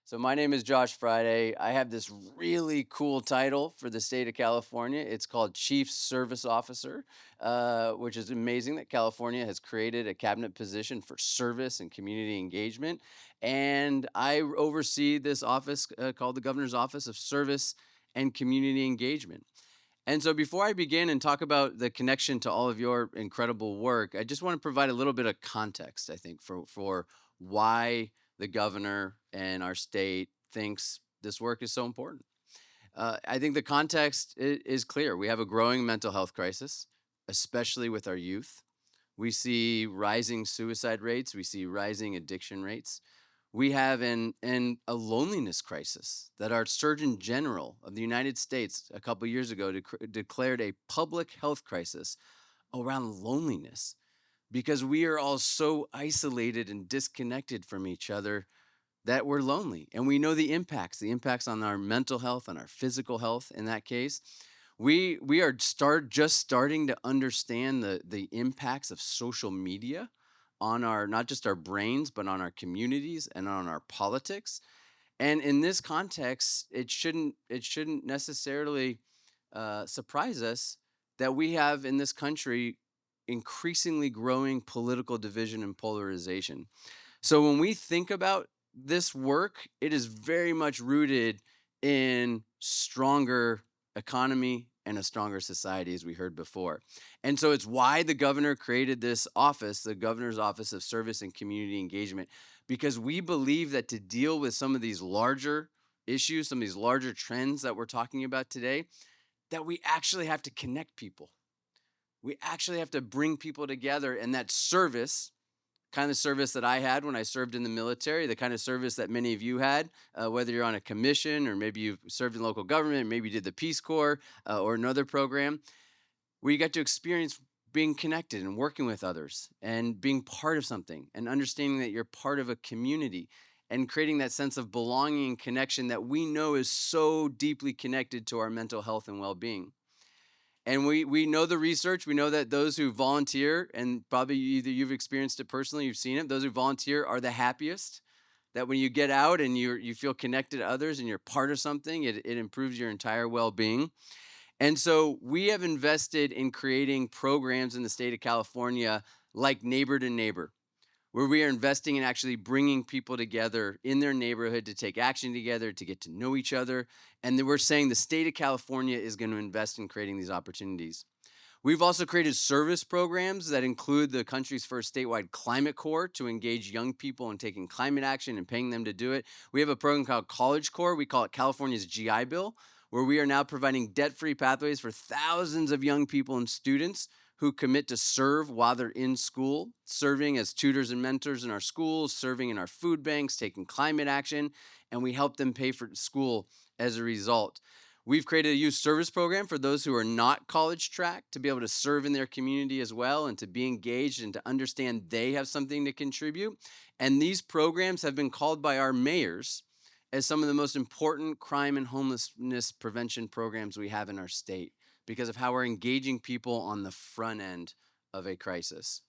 So my name is Josh Friday. I have this really cool title for the state of California. It's called Chief Service Officer, which is amazing that California has created a cabinet position for service and community engagement. And I oversee this office called the Governor's Office of Service and Community Engagement. And so before I begin and talk about the connection to all of your incredible work, I just want to provide a little bit of context, I think, for why the governor and our state thinks this work is so important. I think the context is clear. We have a growing mental health crisis, especially with our youth. We see rising suicide rates. We see rising addiction rates. We have a loneliness crisis that our Surgeon General of the United States a couple years ago declared a public health crisis around loneliness because we are all so isolated and disconnected from each other that we're lonely, and we know the impacts on our mental health, on our physical health. In that case, we are just starting to understand the impacts of social media on our, not just our brains, but on our communities and on our politics. And in this context, it shouldn't necessarily surprise us that we have in this country increasingly growing political division and polarization. So when we think about this work, it is very much rooted in stronger economy and a stronger society, as we heard before. And so it's why the governor created this office, the Governor's Office of Service and Community Engagement, because we believe that to deal with some of these larger issues, some of these larger trends that we're talking about today, that we actually have to connect people. We actually have to bring people together, and that service, kind of service that I had when I served in the military, the kind of service that many of you had, whether you're on a commission or maybe you've served in local government, maybe you did the Peace Corps or another program, where you got to experience being connected and working with others and being part of something and understanding that you're part of a community and creating that sense of belonging and connection that we know is so deeply connected to our mental health and well-being. And we know the research. We know that those who volunteer, and probably either you've experienced it personally, you've seen it, those who volunteer are the happiest. That when you get out and you feel connected to others and you're part of something, it improves your entire well-being. And so we have invested in creating programs in the state of California like Neighbor to Neighbor, where we are investing in actually bringing people together in their neighborhood to take action together, to get to know each other. And then we're saying the state of California is going to invest in creating these opportunities. We've also created service programs that include the country's first statewide climate corps to engage young people in taking climate action and paying them to do it. We have a program called College Corps. We call it California's GI Bill, where we are now providing debt-free pathways for thousands of young people and students who commit to serve while they're in school, serving as tutors and mentors in our schools, serving in our food banks, taking climate action, and we help them pay for school as a result. We've created a youth service program for those who are not college tracked to be able to serve in their community as well and to be engaged and to understand they have something to contribute. And these programs have been called by our mayors as some of the most important crime and homelessness prevention programs we have in our state because of how we're engaging people on the front end of a crisis.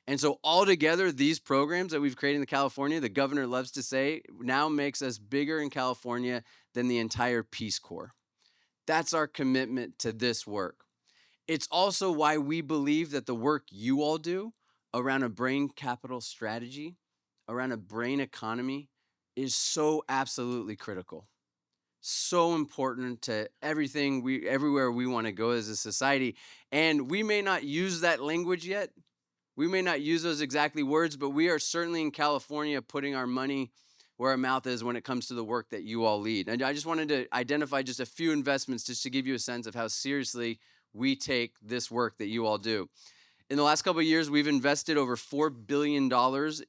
And so altogether, these programs that we've created in California, the governor loves to say, now makes us bigger in California than the entire Peace Corps. That's our commitment to this work. It's also why we believe that the work you all do around a brain capital strategy, around a brain economy, is so absolutely critical. So important to everything everywhere we want to go as a society. And we may not use that language yet. We may not use those exactly words, but we are certainly in California putting our money where our mouth is when it comes to the work that you all lead. And I just wanted to identify just a few investments just to give you a sense of how seriously we take this work that you all do. In the last couple of years, we've invested over $4 billion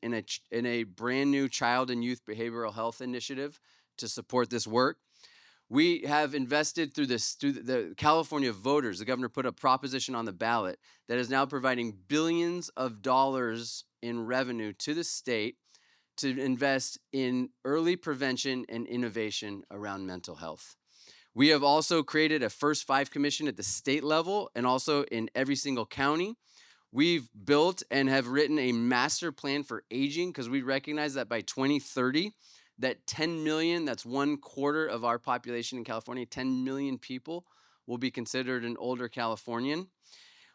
in a brand new child and youth behavioral health initiative to support this work. We have invested through the California voters. The governor put a proposition on the ballot that is now providing billions of dollars in revenue to the state to invest in early prevention and innovation around mental health. We have also created a First Five Commission at the state level and also in every single county. We've built and have written a master plan for aging because we recognize that by 2030, that 10 million, that's 1/4 of our population in California, 10 million people will be considered an older Californian.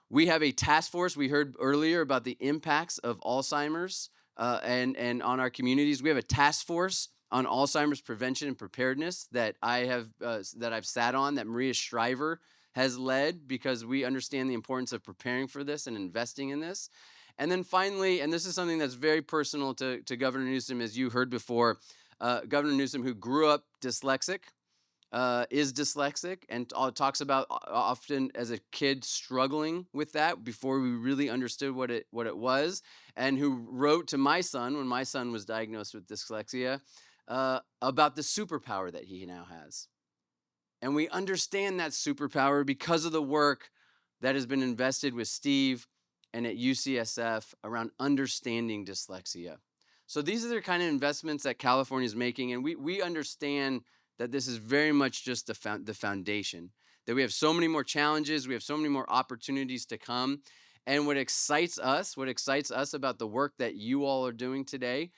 We have a task force. We heard earlier about the impacts of Alzheimer's and on our communities. We have a task force on Alzheimer's prevention and preparedness that I've sat on, that Maria Shriver has led, because we understand the importance of preparing for this and investing in this. And then finally, and this is something that's very personal to Governor Newsom, as you heard before, Governor Newsom, who grew up dyslexic, is dyslexic, and talks about often as a kid struggling with that before we really understood what it was, and who wrote to my son when my son was diagnosed with dyslexia about the superpower that he now has. And we understand that superpower because of the work that has been invested with Steve and at UCSF around understanding dyslexia. So these are the kind of investments that California is making, and we understand that this is very much just the foundation, that we have so many more challenges, we have so many more opportunities to come. And what excites us about the work that you all are doing today,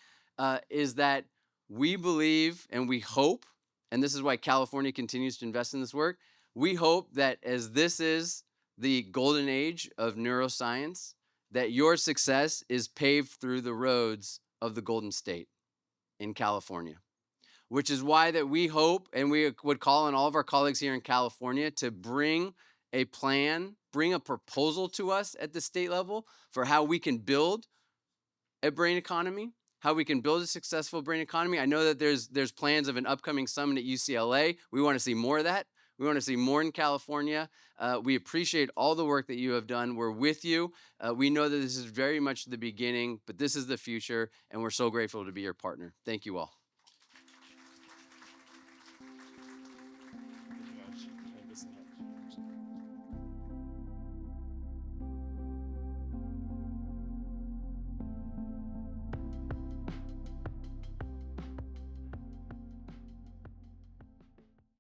is that we believe and we hope, and this is why California continues to invest in this work. We hope that as this is the golden age of neuroscience, that your success is paved through the roads of the Golden State in California, which is why that we hope, and we would call on all of our colleagues here in California to bring a plan, bring a proposal to us at the state level for how we can build a brain economy, how we can build a successful brain economy. I know that there's plans of an upcoming summit at UCLA. We want to see more of that. We want to see more in California. We appreciate all the work that you have done. We're with you. We know that this is very much the beginning, but this is the future, and we're so grateful to be your partner. Thank you all.